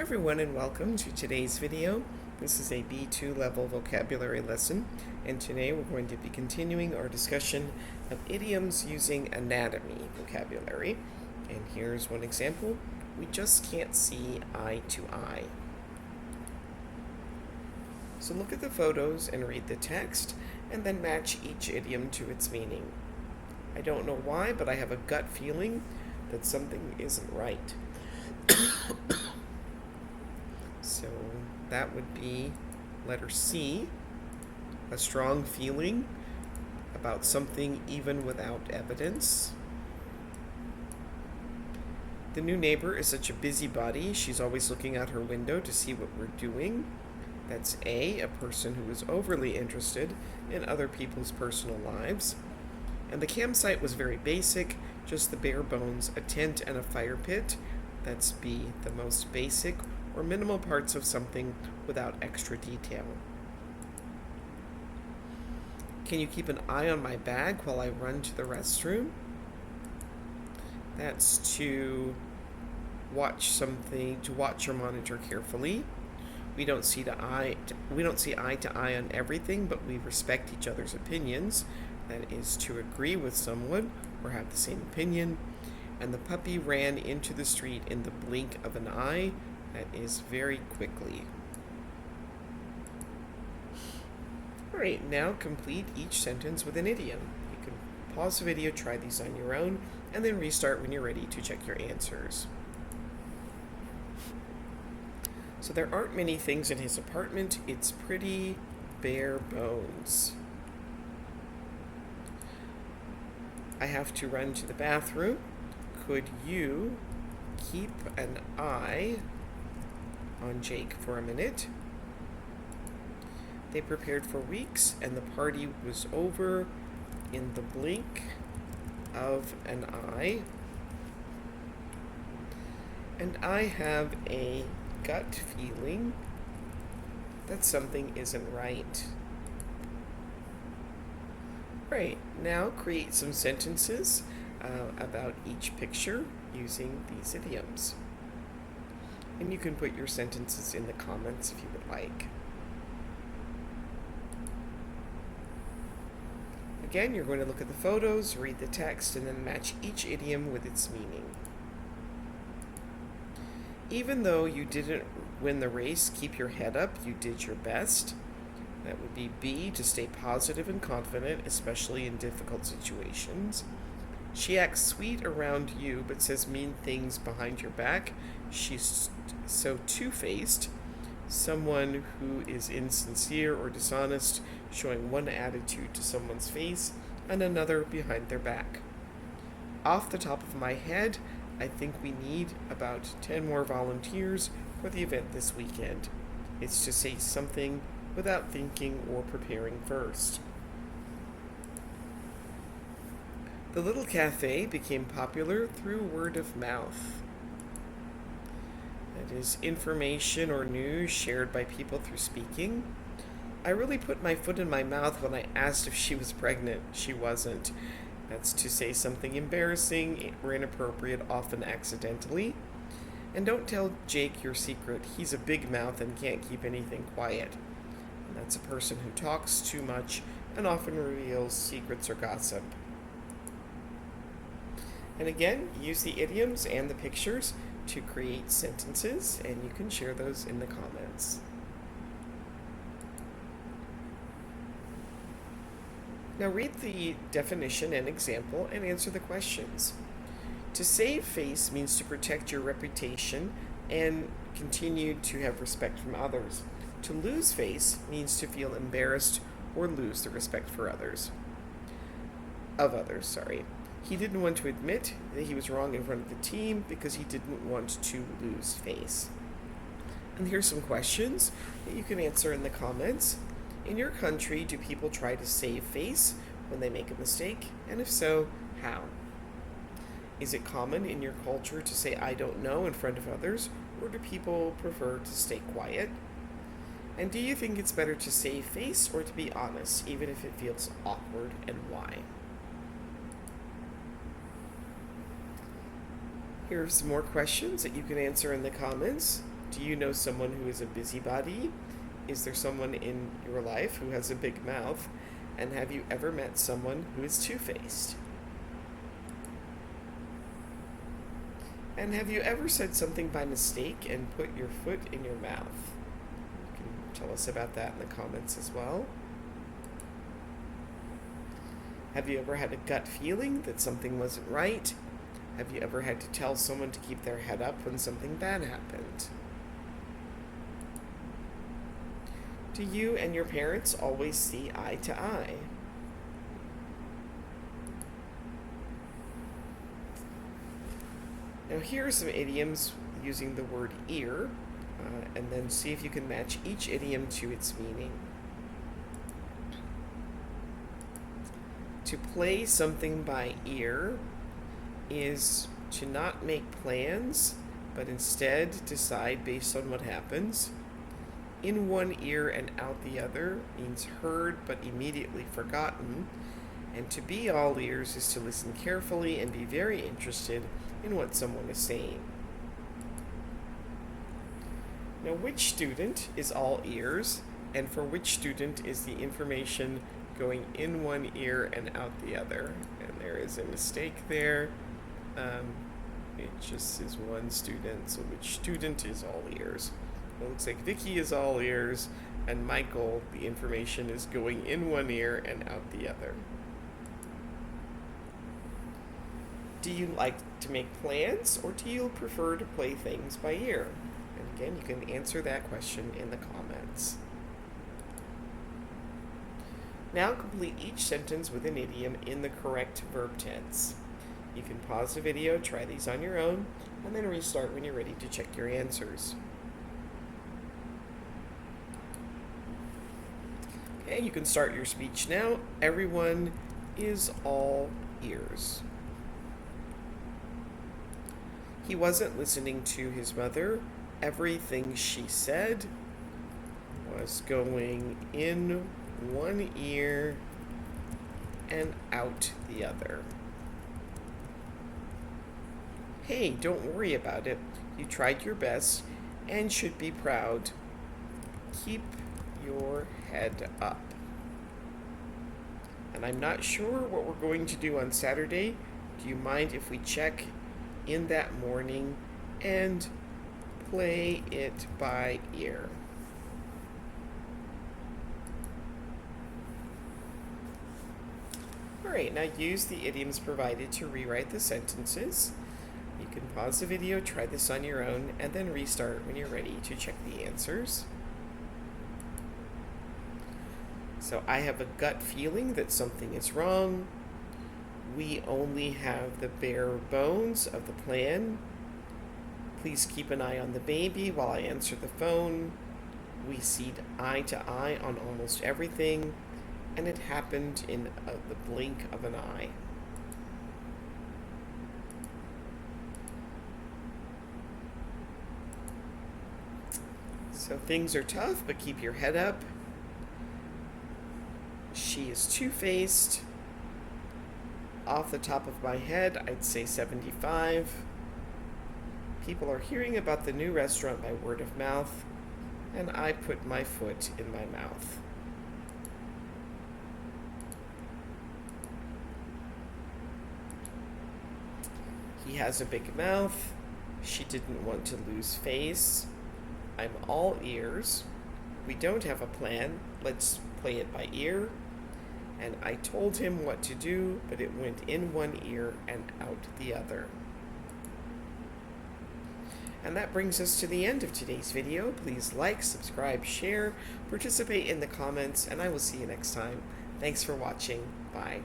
everyone and welcome to today's video. This is a B2 level vocabulary lesson, and today we're going to be continuing our discussion of idioms using anatomy vocabulary. And here's one example. We just can't see eye to eye. So look at the photos and read the text, and then match each idiom to its meaning. I don't know why, but I have a gut feeling that something isn't right. So that would be letter C, a strong feeling about something even without evidence. The new neighbor is such a busybody. She's always looking out her window to see what we're doing. That's A, a person who is overly interested in other people's personal lives. And the campsite was very basic, just the bare bones, a tent and a fire pit. That's B, the most basic or minimal parts of something without extra detail. Can you keep an eye on my bag while I run to the restroom? That's to watch something, to watch or monitor carefully. We don't see eye to eye on everything, but we respect each other's opinions. That is to agree with someone or have the same opinion. And the puppy ran into the street in the blink of an eye. That is very quickly. All right, now complete each sentence with an idiom. You can pause the video, try these on your own, and then restart when you're ready to check your answers. So there aren't many things in his apartment. It's pretty bare bones. I have to run to the bathroom. Could you keep an eye on Jake for a minute? They prepared for weeks, and the party was over in the blink of an eye. And I have a gut feeling that something isn't right. Right, now create some sentences about each picture using these idioms. And you can put your sentences in the comments if you would like. Again, you're going to look at the photos, read the text, and then match each idiom with its meaning. Even though you didn't win the race, keep your head up. You did your best. That would be B, to stay positive and confident, especially in difficult situations. She acts sweet around you, but says mean things behind your back. She's so two-faced. Someone who is insincere or dishonest, showing one attitude to someone's face and another behind their back. Off the top of my head, I think we need about 10 more volunteers for the event this weekend. It's to say something without thinking or preparing first. The little cafe became popular through word of mouth. That is information or news shared by people through speaking. I really put my foot in my mouth when I asked if she was pregnant. She wasn't. That's to say something embarrassing or inappropriate, often accidentally. And don't tell Jake your secret. He's a big mouth and can't keep anything quiet. And that's a person who talks too much and often reveals secrets or gossip. And again, use the idioms and the pictures to create sentences, and you can share those in the comments. Now read the definition and example and answer the questions. To save face means to protect your reputation and continue to have respect from others. To lose face means to feel embarrassed or lose the respect for others. He didn't want to admit that he was wrong in front of the team because he didn't want to lose face. And here's some questions that you can answer in the comments. In your country, do people try to save face when they make a mistake? And if so, how? Is it common in your culture to say "I don't know" in front of others, or do people prefer to stay quiet? And do you think it's better to save face or to be honest, even if it feels awkward, and why? Here are some more questions that you can answer in the comments. Do you know someone who is a busybody? Is there someone in your life who has a big mouth? And have you ever met someone who is two-faced? And have you ever said something by mistake and put your foot in your mouth? You can tell us about that in the comments as well. Have you ever had a gut feeling that something wasn't right? Have you ever had to tell someone to keep their head up when something bad happened? Do you and your parents always see eye to eye? Now here are some idioms using the word ear, and then see if you can match each idiom to its meaning. To play something by ear is to not make plans, but instead decide based on what happens. In one ear and out the other means heard but immediately forgotten. And to be all ears is to listen carefully and be very interested in what someone is saying. Now, which student is all ears, and for which student is the information going in one ear and out the other? And there is a mistake there. It just is one student, so which student is all ears? It looks like Vicky is all ears, and Michael, the information is going in one ear and out the other. Do you like to make plans, or do you prefer to play things by ear? And again, you can answer that question in the comments. Now complete each sentence with an idiom in the correct verb tense. You can pause the video, try these on your own, and then restart when you're ready to check your answers. Okay, you can start your speech now. Everyone is all ears. He wasn't listening to his mother. Everything she said was going in one ear and out the other. Hey, don't worry about it. You tried your best and should be proud. Keep your head up. And I'm not sure what we're going to do on Saturday. Do you mind if we check in that morning and play it by ear? Alright, now use the idioms provided to rewrite the sentences. You can pause the video, try this on your own, and then restart when you're ready to check the answers. So I have a gut feeling that something is wrong. We only have the bare bones of the plan. Please keep an eye on the baby while I answer the phone. We see eye to eye on almost everything, and it happened in the blink of an eye. So things are tough, but keep your head up. She is two-faced. Off the top of my head, I'd say 75. People are hearing about the new restaurant by word of mouth, and I put my foot in my mouth. He has a big mouth. She didn't want to lose face. I'm all ears. We don't have a plan. Let's play it by ear. And I told him what to do, but it went in one ear and out the other. And that brings us to the end of today's video. Please like, subscribe, share, participate in the comments, and I will see you next time. Thanks for watching. Bye.